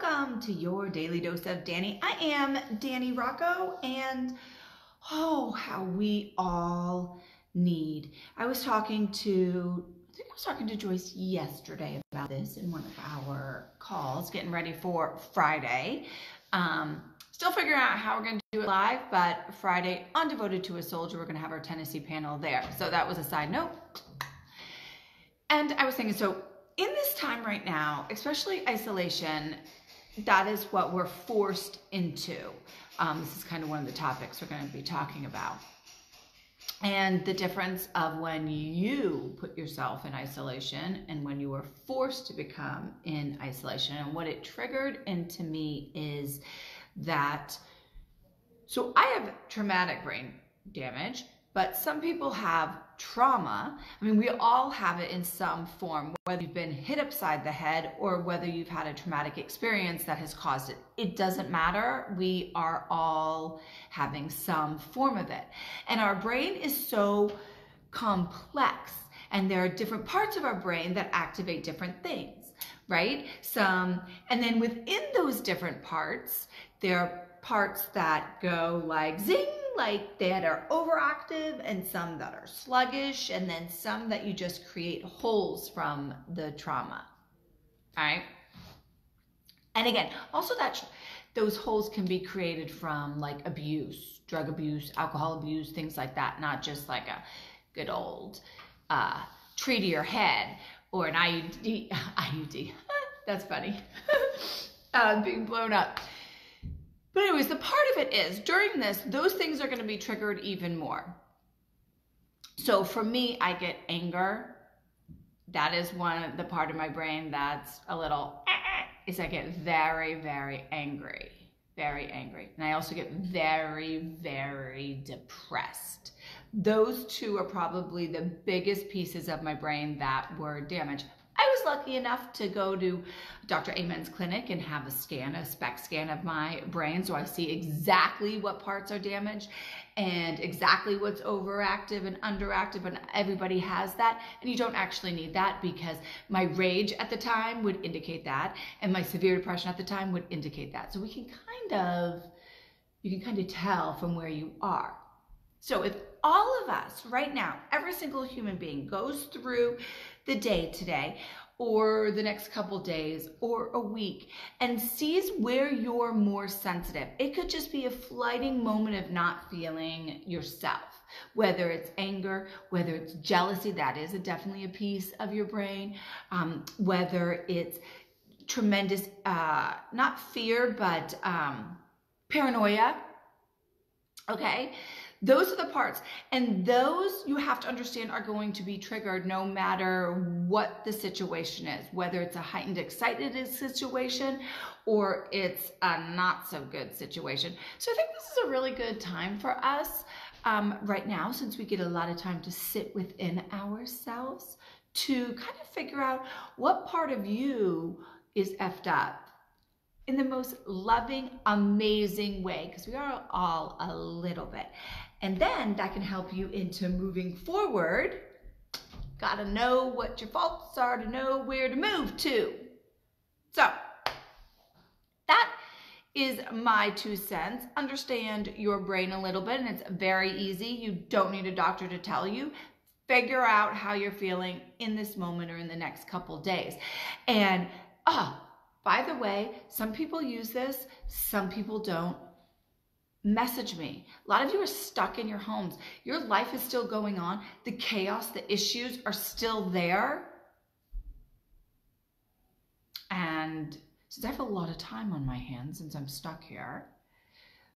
Welcome to your daily dose of Dani. I am Dani Rocco, and oh, how we all need. I was talking to Joyce yesterday about this in one of our calls, getting ready for Friday. Still figuring out how we're going to do it live, but Friday on Devoted to a Soldier, we're going to have our Tennessee panel there. So that was a side note. And I was thinking, so in this time right now, especially isolation, that is what we're forced into. This is kind of one of the topics we're going to be talking about. And the difference of when you put yourself in isolation and when you were forced to become in isolation. And what it triggered into me is that, so I have traumatic brain damage, but some people have trauma. I mean, we all have it in some form, whether you've been hit upside the head or whether you've had a traumatic experience that has caused it. It doesn't matter. We are all having some form of it. And our brain is so complex, and there are different parts of our brain that activate different things, right? And then within those different parts, there are parts that go like zing, like that are overactive, and some that are sluggish, and then some that you just create holes from the trauma. All right. And again, also that those holes can be created from like abuse, drug abuse, alcohol abuse, things like that, not just like a good old tree to your head or an IUD. That's funny. Being blown up. But anyways, the part of it is, during this, those things are going to be triggered even more. So for me, I get anger. That is the part of my brain that's a little, is I get very, very angry. Very angry. And I also get very, very depressed. Those two are probably the biggest pieces of my brain that were damaged. I was lucky enough to go to Dr. Amen's clinic and have a SPECT scan of my brain, so I see exactly what parts are damaged and exactly what's overactive and underactive, and everybody has that, and you don't actually need that because my rage at the time would indicate that, and my severe depression at the time would indicate that. So you can kind of tell from where you are. So if all of us right now, every single human being goes through the day today or the next couple days or a week and sees where you're more sensitive, it could just be a fleeting moment of not feeling yourself, whether it's anger, whether it's jealousy, that is definitely a piece of your brain, whether it's tremendous, not fear, but paranoia, okay? Those are the parts, and those you have to understand are going to be triggered no matter what the situation is, whether it's a heightened excited situation or it's a not so good situation. So I think this is a really good time for us right now, since we get a lot of time to sit within ourselves to kind of figure out what part of you is effed up in the most loving, amazing way, because we are all a little bit. And then that can help you into moving forward. Gotta know what your faults are to know where to move to. So that is my 2 cents. Understand your brain a little bit, and it's very easy. You don't need a doctor to tell you. Figure out how you're feeling in this moment or in the next couple days. And by the way, some people use this, some people don't. Message me. A lot of you are stuck in your homes. Your life is still going on. The chaos, the issues are still there. And since I have a lot of time on my hands, since I'm stuck here,